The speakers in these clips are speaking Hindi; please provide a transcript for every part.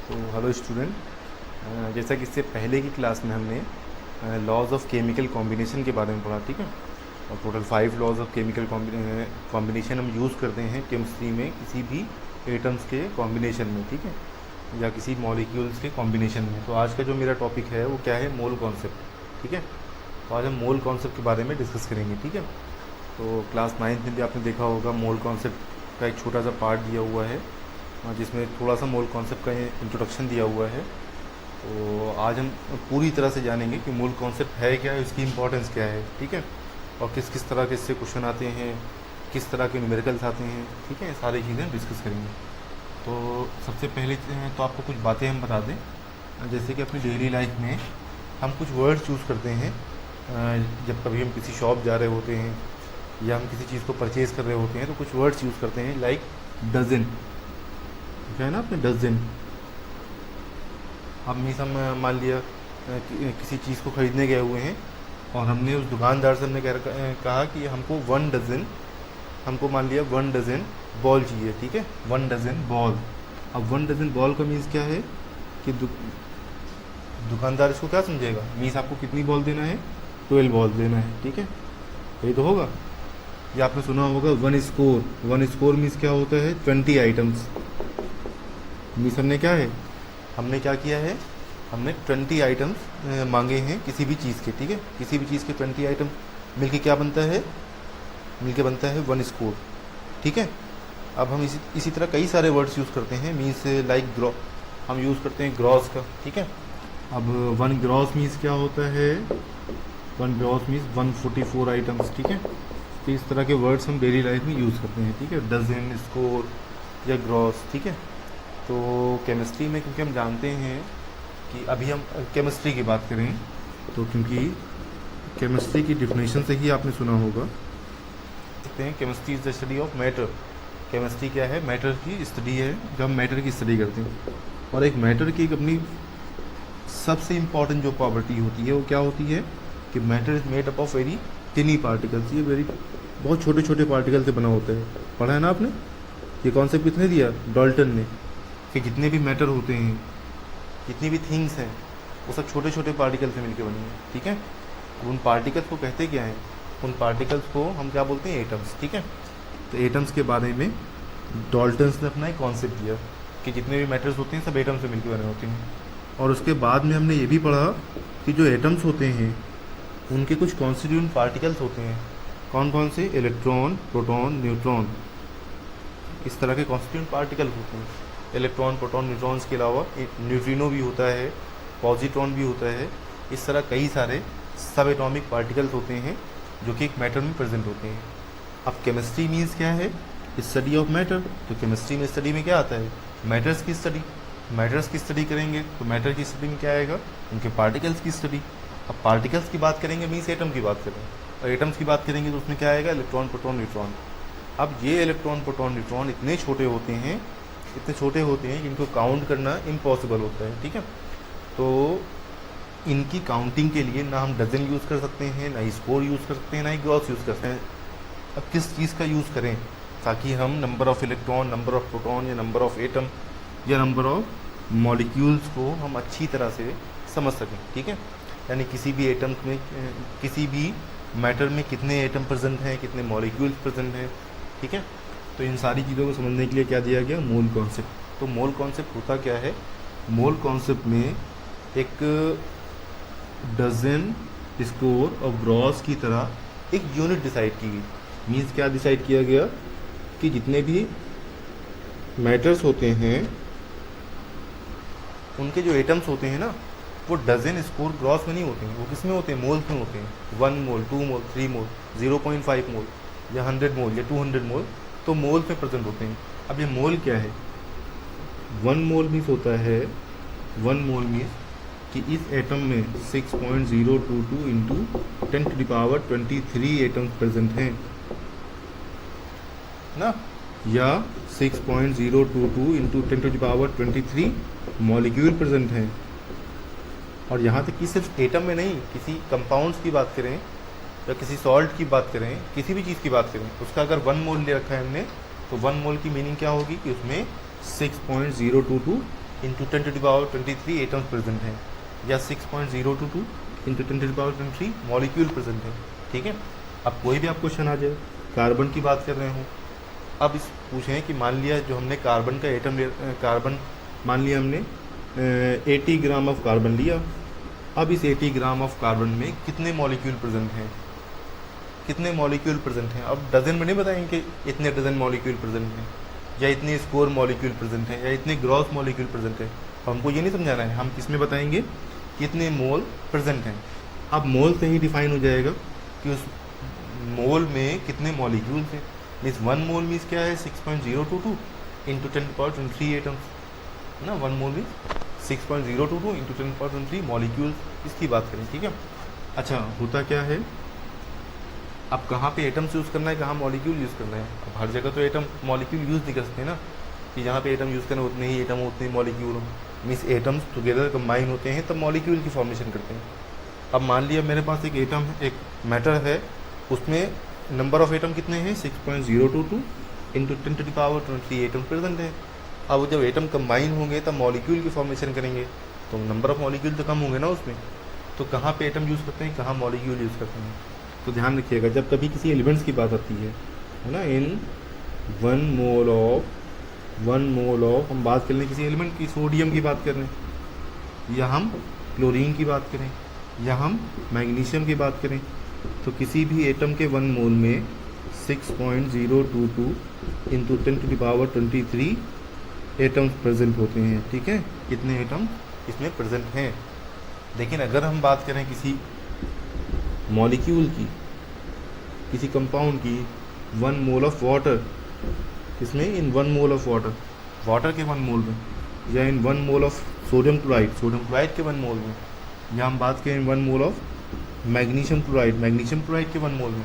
तो हेलो स्टूडेंट, जैसा कि इससे पहले की क्लास में हमने लॉज ऑफ केमिकल कॉम्बिनेशन के बारे में पढ़ा, ठीक है। और total 5 laws of chemical combination हम यूज़ करते हैं केमिस्ट्री में किसी भी एटम्स के कॉम्बिनेशन में, ठीक है, या किसी मॉलिक्यूल्स के कॉम्बिनेशन में। तो आज का जो मेरा टॉपिक है वो क्या है, मोल कॉन्सेप्ट, ठीक है। तो आज हम मोल कॉन्सेप्ट के बारे में डिस्कस करेंगे, ठीक है। तो क्लास 9th में भी आपने देखा होगा मोल कॉन्सेप्ट का एक छोटा सा पार्ट दिया हुआ है, जिसमें थोड़ा सा मोल कॉन्सेप्ट का इंट्रोडक्शन दिया हुआ है। तो आज हम पूरी तरह से जानेंगे कि मोल कॉन्सेप्ट है क्या है, इसकी इंपॉर्टेंस क्या है, ठीक है, और किस किस तरह के इससे क्वेश्चन आते हैं, किस तरह के न्यूमेरिकल्स आते हैं, ठीक है, सारी चीज़ें डिस्कस करेंगे। तो सबसे पहले तो आपको कुछ बातें हम बता दें, जैसे कि अपनी डेली लाइफ में हम कुछ वर्ड्स चूज़ करते हैं। जब कभी हम किसी शॉप जा रहे होते हैं या हम किसी चीज़ को परचेज़ कर रहे होते हैं तो कुछ वर्ड्स यूज़ करते हैं, लाइक डजन, क्या है ना, आपने डजन। अब मीन्स हम मान लिया किसी चीज़ को ख़रीदने गए हुए हैं और हमने उस दुकानदार से हमने कहा कि हमको 1 डज़न, हमको मान लिया 1 डज़न बॉल चाहिए, ठीक है, 1 डज़न बॉल। अब 1 डज़न बॉल का मीन्स क्या है कि दुकानदार इसको क्या समझेगा, मीन्स आपको कितनी बॉल देना है, 12 बॉल देना है, ठीक है, यही तो होगा। या आपने सुना होगा 1 स्कोर। 1 स्कोर मीन्स क्या होता है, 20 आइटम्स। मीन्स हमने क्या है, हमने क्या किया है, हमने 20 आइटम्स मांगे हैं किसी भी चीज़ के, ठीक है, किसी भी चीज़ के 20 आइटम मिलके क्या बनता है, मिलके बनता है 1 स्कोर, ठीक है। अब हम इसी तरह कई सारे वर्ड्स यूज़ करते हैं, मीन्स लाइक हम यूज़ करते हैं ग्रॉस का, ठीक है। अब 1 ग्रॉस मीन्स क्या होता है, 1 ग्रॉस मीन्स 144 आइटम्स, ठीक है। तो इस तरह के वर्ड्स हम डेली लाइफ में यूज़ करते हैं, ठीक है, डजन, स्कोर या ग्रॉस, ठीक है। तो केमिस्ट्री में क्योंकि हम जानते हैं कि अभी हम केमिस्ट्री की बात करें तो क्योंकि केमिस्ट्री की डिफिनेशन से ही आपने सुना होगा, कहते हैं chemistry is the study of matter. Chemistry क्या है, मैटर की स्टडी है, जब हम मैटर की स्टडी करते हैं। और एक मैटर की एक अपनी सबसे इम्पॉर्टेंट जो प्रॉपर्टी होती है वो क्या होती है कि matter is made up of very टिनी particles. ये बहुत छोटे छोटे पार्टिकल से बना होता है, पढ़ा है ना आपने। ये कॉन्सेप्ट किसने दिया, डाल्टन ने, कि जितने भी मैटर होते हैं, जितनी भी थिंग्स हैं, वो सब छोटे छोटे पार्टिकल से मिलकर बनी है, ठीक है। उन पार्टिकल्स को कहते क्या हैं, उन पार्टिकल्स को हम क्या बोलते हैं, एटम्स, ठीक है। तो एटम्स के बारे में डाल्टन्स ने अपना एक कॉन्सेप्ट दिया कि जितने भी मैटर्स होते हैं सब एटम्स से मिलकर बने होते हैं। और उसके बाद में हमने ये भी पढ़ा कि जो एटम्स होते हैं उनके कुछ कॉन्स्टिट्यूएंट पार्टिकल्स होते हैं। कौन कौन से, इलेक्ट्रॉन, प्रोटॉन, न्यूट्रॉन, इस तरह के कॉन्स्टिट्यूएंट पार्टिकल होते हैं। इलेक्ट्रॉन, प्रोटॉन, न्यूट्रॉन्स के अलावा न्यूट्रिनो भी होता है, पॉजिट्रॉन भी होता है। इस तरह कई सारे सब एटॉमिक पार्टिकल्स होते हैं जो कि एक मैटर में प्रेजेंट होते हैं। अब केमिस्ट्री मीन्स क्या है, स्टडी ऑफ मैटर। तो केमिस्ट्री में स्टडी में क्या आता है, मैटर्स की स्टडी। मैटर्स की स्टडी करेंगे तो मैटर की स्टडी में क्या आएगा, उनके पार्टिकल्स की स्टडी। अब पार्टिकल्स की बात करेंगे मीन्स एटम की बात करें, और एटम्स की बात करेंगे तो उसमें क्या आएगा, इलेक्ट्रॉन, प्रोटॉन, न्यूट्रॉन। अब ये इलेक्ट्रॉन, प्रोटॉन, न्यूट्रॉन इतने छोटे होते हैं, इतने छोटे होते हैं कि इनको काउंट करना इम्पॉसिबल होता है, ठीक है। तो इनकी काउंटिंग के लिए ना हम डजन यूज़ कर सकते हैं, ना ही स्कोर यूज़ कर सकते हैं, ना ही ग्रॉस यूज़ कर सकते हैं। अब किस चीज़ का यूज़ करें ताकि हम number of electron, number of proton या नंबर ऑफ़ एटम या नंबर ऑफ़ मॉलिक्यूल्स को हम अच्छी तरह से समझ सकें, ठीक है। यानी किसी भी एटम में, किसी भी मैटर में कितने एटम प्रेजेंट हैं, कितने मॉलिक्यूल्स प्रेजेंट हैं, ठीक है। तो इन सारी चीज़ों को समझने के लिए क्या दिया गया, मोल कॉन्सेप्ट। तो मोल कॉन्सेप्ट होता क्या है, मोल कॉन्सेप्ट में एक डजन, स्कोर और ग्रॉस की तरह एक यूनिट डिसाइड की गई। मीन्स क्या डिसाइड किया गया कि जितने भी मैटर्स होते हैं उनके जो एटम्स होते हैं ना, वो डजन, स्कोर, ग्रॉस में नहीं होते हैं, वो किस में होते हैं, मोल्स में होते हैं। 1 मोल, 2 मोल, 3 मोल, 0.5 मोल या 100 मोल या 200 मोल, तो मोल में प्रेजेंट होते हैं। अब ये मोल क्या है, 1 मोल मीन्स होता है, 1 मोल मीन्स कि इस एटम में 6.022 इंटू 10⁻23 एटम्स प्रेजेंट हैं ना, या 6.022 इंटू 10⁻23 मॉलिक्यूल प्रेजेंट हैं। और यहाँ तक कि सिर्फ एटम में नहीं, किसी कंपाउंड्स की बात करें या किसी सॉल्ट की बात करें, किसी भी चीज़ की बात करें, उसका अगर 1 मोल ले रखा है हमने, तो 1 मोल की मीनिंग क्या होगी कि उसमें 6.022 इंटू 10⁻23 एटम्स प्रेजेंट हैं, या 6.022 इंटू 10⁻23 मॉलिक्यूल प्रेजेंट है, ठीक है। अब कोई भी आप क्वेश्चन आ जाए, कार्बन की बात कर रहे हो, अब इस पूछें कि मान लिया जो हमने कार्बन का एटम कार्बन मान लिया हमने 80 ग्राम ऑफ कार्बन लिया। अब इस 80 ग्राम ऑफ कार्बन में कितने मॉलिक्यूल प्रेजेंट हैं, कितने मॉलिक्यूल प्रेजेंट हैं। अब डजन में नहीं बताएंगे कि इतने डजन मॉलिक्यूल प्रेजेंट हैं, या इतने स्कोर मॉलिक्यूल प्रेजेंट हैं, या इतने ग्रॉस मॉलिक्यूल प्रेजेंट है। हमको ये नहीं समझाना है, हम किसमें बताएंगे कितने मोल प्रेजेंट हैं। अब मोल से ही डिफाइन हो जाएगा कि उस मोल में कितने मॉलिक्यूल्स हैं। मीन्स 1 मोल मीन्स क्या है 6.022 इंटू 10⁻23 एटम्स ना। 1 मोल मीन्स 6.022 इंटू 10⁻23 मॉलिक्यूल्स, इसकी बात करें, ठीक है। अच्छा, होता क्या है, अब कहाँ पे एटम्स यूज़ करना है, कहाँ मॉलिक्यूल यूज़ करना है। अब हर जगह तो एटम मॉलिक्यूल यूज़ नहीं कर सकते ना, कि जहाँ पे एटम यूज़ करना है उतने ही एटम उतने ही मॉलिक्यूल हो। मीन्स एटम्स टुगेदर कंबाइन होते हैं तब मॉलिक्यूल की फॉर्मेशन करते हैं। अब मान लिया मेरे पास एक एटम है, एक मैटर है, उसमें नंबर ऑफ एटम कितने हैं 6.022 इंटू 10⁻23 एटम प्रेजेंट है। अब जब एटम कंबाइन होंगे तब मॉलिक्यूल की फॉर्मेशन करेंगे, तो नंबर ऑफ मॉलिक्यूल तो कम होंगे ना उसमें। तो कहाँ पे एटम यूज़ करते हैं, कहाँ मॉलिक्यूल यूज़ करते हैं। तो ध्यान रखिएगा जब कभी किसी एलिमेंट्स की बात आती है ना, इन 1 मोल ऑफ हम बात कर लें किसी एलिमेंट की, सोडियम की बात कर रहे हैं, या हम क्लोरीन की बात करें, या हम मैग्नीशियम की बात करें, तो किसी भी एटम के 1 मोल में 6.022 इंटू 10⁻23 एटम्स प्रेजेंट होते हैं, ठीक है। कितने एटम इसमें प्रेजेंट हैं। लेकिन अगर हम बात करें किसी मॉलिक्यूल की, किसी कंपाउंड की, 1 मोल ऑफ वाटर, किसमें इन 1 मोल ऑफ वाटर के 1 मोल में, या इन 1 मोल ऑफ सोडियम क्लोराइड के 1 मोल में, या हम बात करें 1 मोल ऑफ मैग्नीशियम क्लोराइड के 1 मोल में,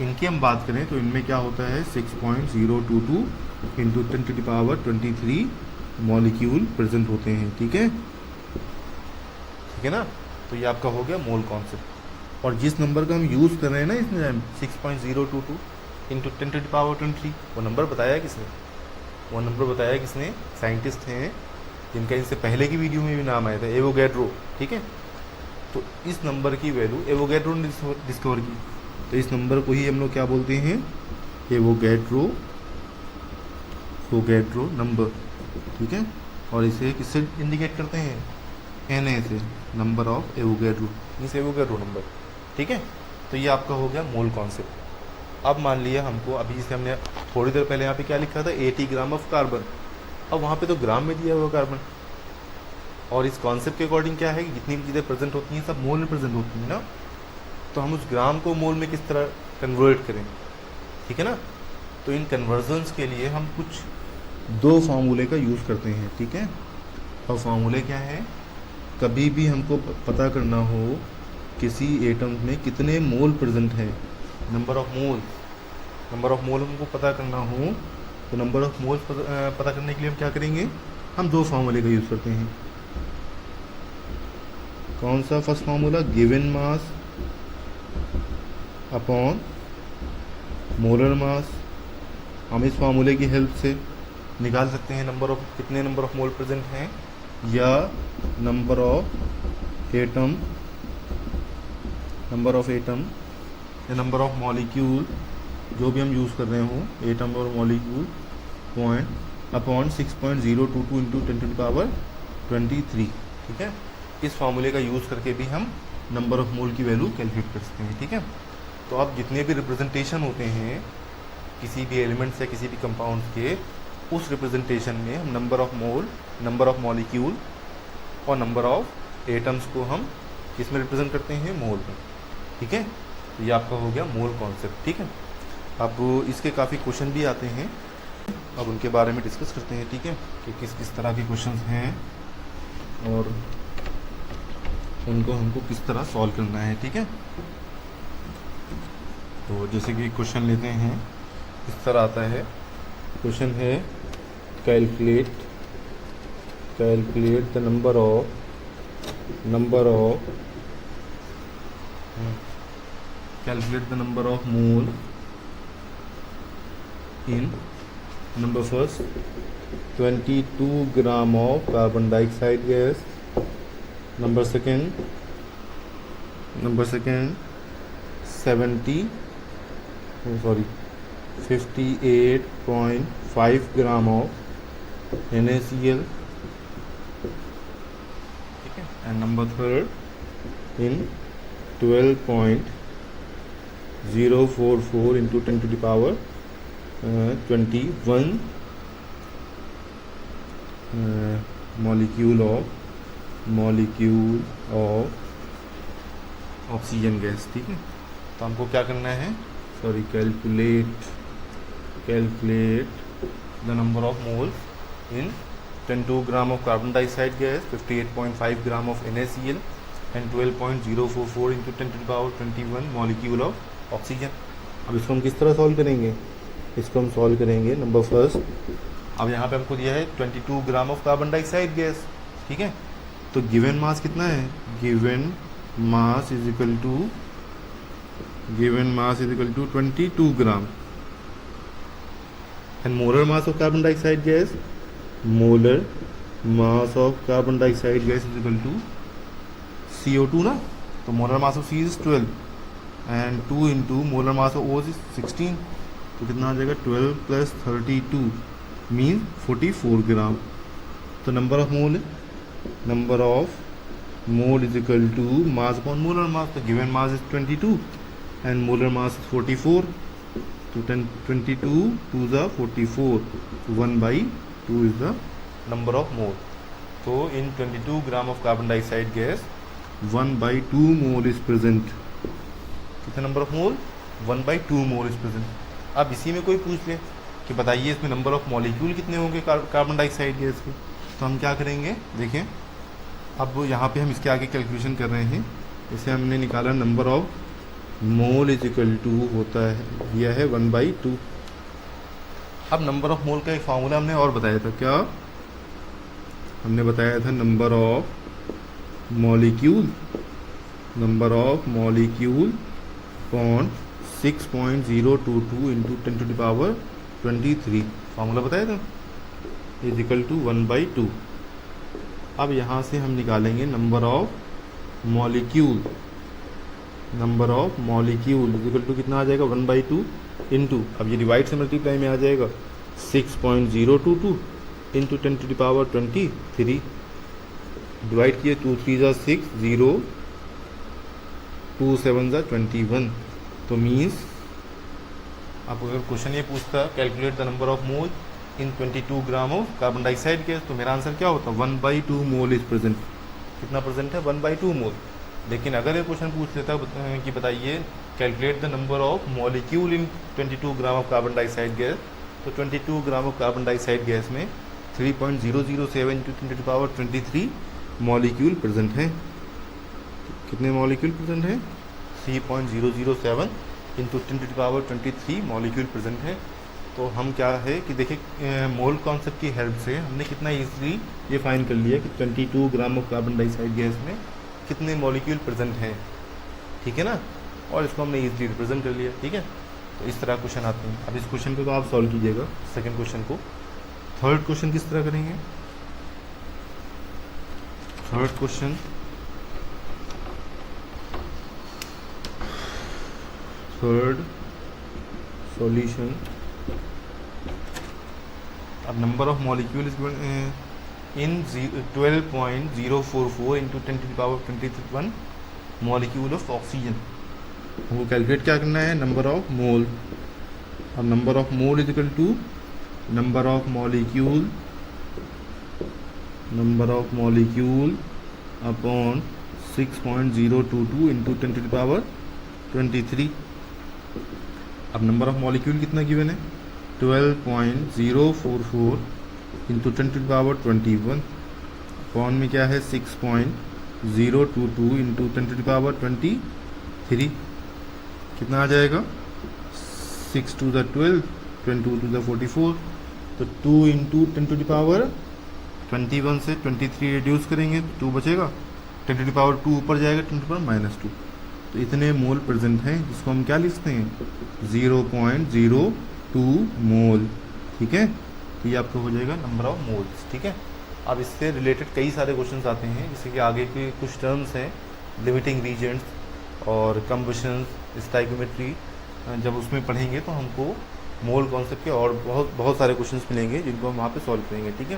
इनकी हम बात करें तो इनमें क्या होता है 6.022 इंटू 10⁻23 मॉलिक्यूल प्रेजेंट होते हैं, ठीक है ना। तो ये आपका हो गया मोल कॉन्सेप्ट। और जिस नंबर का हम यूज़ कर रहे हैं ना इसमें 6.022 इंटू 10⁻23, वो नंबर बताया किसने, वो नंबर बताया किसने, साइंटिस्ट हैं जिनका इनसे पहले की वीडियो में भी नाम आया था, एवोगैड्रो, ठीक है। तो इस नंबर की वैल्यू एवोगैड्रो ने डिस्कवर की, तो इस नंबर को ही हम लोग क्या बोलते हैं, एवोगैड्रो नंबर, ठीक है। और इसे किससे इंडिकेट करते हैं, Na से, number of Avogadro, means Avogadro number, ठीक है। तो ये आपका हो गया मोल कॉन्सेप्ट। अब मान लिया हमको, अभी जैसे हमने थोड़ी देर पहले यहाँ पे क्या लिखा था 80 ग्राम ऑफ कार्बन, अब वहाँ पे तो ग्राम में दिया हुआ कार्बन, और इस कॉन्सेप्ट के अकॉर्डिंग क्या है कि जितनी भी चीज़ें प्रेजेंट होती हैं सब मोल में प्रेजेंट होती हैं ना। तो हम उस ग्राम को मोल में किस तरह कन्वर्ट करें, ठीक है ना। तो इन कन्वर्जन्स के लिए हम कुछ 2 फार्मूले का यूज़ करते हैं, ठीक है। और फार्मूले क्या है, कभी भी हमको पता करना हो किसी एटम में कितने मोल प्रेजेंट हैं, नंबर ऑफ मोल हमको पता करना हो, तो नंबर ऑफ मोल्स पता करने के लिए हम क्या करेंगे, हम 2 फार्मूले का यूज़ करते हैं। कौन सा first formula, given mass upon molar मास। हम इस फार्मूले की हेल्प से निकाल सकते हैं कितने नंबर ऑफ मोल प्रेजेंट हैं, या नंबर ऑफ एटम या नंबर ऑफ मॉलिक्यूल, जो भी हम यूज़ कर रहे हो, एटम और मॉलिक्यूल पॉइंट अपॉन 6.022 इंटू 10⁻23, ठीक है। इस फार्मूले का यूज़ करके भी हम नंबर ऑफ मोल की वैल्यू कैलकुलेट कर सकते हैं, ठीक है। तो अब जितने भी रिप्रेजेंटेशन होते हैं किसी भी एलिमेंट्स या किसी भी कंपाउंड के, उस रिप्रेजेंटेशन में हम number of mole, number of molecule और नंबर ऑफ एटम्स को हम किस में रिप्रेजेंट करते हैं, मोल में, ठीक है। तो ये आपका हो गया मोल कॉन्सेप्ट, ठीक है। अब इसके काफ़ी क्वेश्चन भी आते हैं, अब उनके बारे में डिस्कस करते हैं, ठीक है, कि किस किस तरह के क्वेश्चन हैं और उनको हमको किस तरह सॉल्व करना है, ठीक है। तो जैसे कि क्वेश्चन लेते हैं, इस तरह आता है, क्वेश्चन है calculate the number of calculate the number of mole in, number first 22 gram of carbon dioxide gas. Number second 58.5 gram of NaCl. ठीक है. And number third in 12.044 into 10 to the power 21 molecule of oxygen gas. ठीक है. तो हमको क्या करना है, sorry, calculate the number of moles in 22 gram of carbon dioxide gas, 58.5 gram of NaCl and 12.044 into 10 to the power 21 molecule of oxygen. अब इसको हम किस तरह सॉल्व करेंगे, इसको हम सॉल्व करेंगे नंबर फर्स्ट. अब यहाँ पे हमको दिया है 22 gram of carbon dioxide gas. ठीक है. तो गिवन मास कितना है, given mass is equal to 22 gram. And molar mass of carbon dioxide gas, molar mass of carbon dioxide gas is equal to CO2 ना. तो molar mass of C is 12 and 2 into molar mass of O is 16. तो कितना आ जाएगा, 12 प्लस 32 मीन 44 ग्राम. तो number of mole is equal to mass upon molar mass. तो given mass is 22 and molar mass is 44. तो 22 2 ज़ा 44, 1/2 is the number of mole. तो in 22 gram of carbon dioxide gas 1/2 mole is present. कितना number of mole, 1/2 mole is present. अब इसी में कोई पूछ ले कि बताइए इसमें नंबर ऑफ मॉलिक्यूल कितने होंगे कार्बन डाइऑक्साइड गैस के, तो हम क्या करेंगे, देखें. अब यहाँ पे हम इसके आगे कैलकुलेशन कर रहे हैं. इसे हमने निकाला, number of mole is equal to होता है, दिया है 1/2. अब नंबर ऑफ मोल का एक फार्मूला हमने और बताया था. क्या हमने बताया था, number of molecule upon 6.022 into 10 to the power 23. Formula बताया था, इज इक्वल टू 1/2. अब यहाँ से हम निकालेंगे number of molecule is equal to कितना आ जाएगा, 1/2 इंटू, अब ये डिवाइड से मल्टीप्लाई में आ जाएगा, 6.022 into 10 to the power 23. Divide किए, 2 3 ज़ा 6, 0 2 7 ज़ा 21. तो मीन्स आप अगर क्वेश्चन ये पूछता calculate the number of mole in 22 gram of carbon dioxide gas, तो मेरा आंसर क्या होता, 1/2 मोल इज प्रेजेंट. कितना प्रेजेंट है, 1/2 मोल. लेकिन अगर ये क्वेश्चन पूछ लेता कि बताइए calculate the number of molecule in 22 gram of carbon dioxide gas, तो 22 gram of carbon dioxide gas में 3.007 into 10 to the power 23 molecule present हैं. कितने मॉलिक्यूल प्रेजेंट हैं, 3.007 into 10 to the power 23 molecule present है. तो हम क्या है कि देखिए, मोल कॉन्सेप्ट की हेल्प से हमने कितना ईजिली ये फाइंड कर लिया कि 22 gram of carbon dioxide gas में कितने मॉलिक्यूल प्रेजेंट हैं. ठीक है ना. और इसको हमने ईजिली रिप्रेजेंट कर लिया. ठीक है. तो इस तरह क्वेश्चन आते हैं. अब इस क्वेश्चन को तो आप सॉल्व कीजिएगा, सेकेंड क्वेश्चन को. थर्ड क्वेश्चन किस तरह करेंगे, थर्ड क्वेश्चन थर्ड सॉल्यूशन. अब number of molecule is in 12.044 into 10 to the power 21 molecule of oxygen. हमको कैलकुलेट क्या करना है, नंबर ऑफ मोल. अब number of mole is equal to number of molecule upon 6.022 into 10 to the power 23. अब नंबर ऑफ मॉलिक्यूल कितना गिवन है, 12.044 into 10 to the power 21 upon में क्या है 6.022 इंटू 10 टू द पावर 23. कितना आ जाएगा, 6 2 ज़ा 12, 22 2 ज़ा 44. तो 2 इंटू 10 टू द पावर 21 से 23 रिड्यूस करेंगे, 2 बचेगा. 10 टू द पावर 2 ऊपर जाएगा, 10 टू द पावर -2. तो इतने मोल प्रेजेंट हैं, जिसको हम क्या लिखते हैं, 0.02 मोल. ठीक है. तो ये आपका हो जाएगा नंबर ऑफ मोल्स, ठीक है। अब इससे रिलेटेड कई सारे क्वेश्चंस आते हैं, जैसे कि आगे के कुछ टर्म्स हैं, लिमिटिंग रीजन्स और कम्बशंस, स्टाइकोमेट्री। जब उसमें पढ़ेंगे तो हमको मोल कॉन्सेप्ट के और बहुत बहुत सारे क्वेश्चंस मिलेंगे जिनको हम वहाँ पे सॉल्व करेंगे, ठीक है।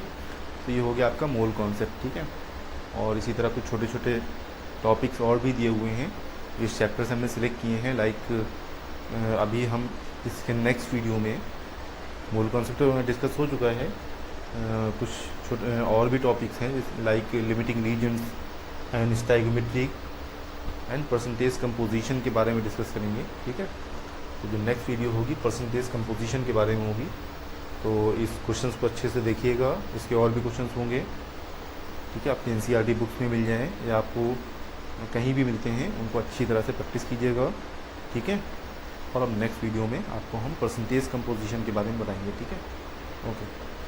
तो ये हो गया आपका मोल कॉन्सेप्ट, ठीक है। और इसी तरह कुछ छोटे छोटे टॉपिक्स और भी दिए हुए हैं, इस चैप्टर से हमने सिलेक्ट किए हैं। लाइक अभी हम इसके नेक्स्ट वीडियो में मोल कॉन्सेप्ट डिस्कस हो चुका है, कुछ छोटे और भी टॉपिक्स हैं like limiting reasons and stoichiometry and percentage composition के बारे में डिस्कस करेंगे, ठीक है। तो जो नेक्स्ट वीडियो होगी परसेंटेज कंपोजिशन के बारे में होगी, तो इस क्वेश्चंस को अच्छे से देखिएगा। इसके और भी क्वेश्चंस होंगे, ठीक है। आपकी एनसीईआरटी बुक्स में मिल जाएँ या आपको कहीं भी मिलते हैं, उनको अच्छी तरह से प्रैक्टिस कीजिएगा, ठीक है। और अब नेक्स्ट वीडियो में आपको हम परसेंटेज कंपोजिशन के बारे में बताएंगे, ठीक है। ओके।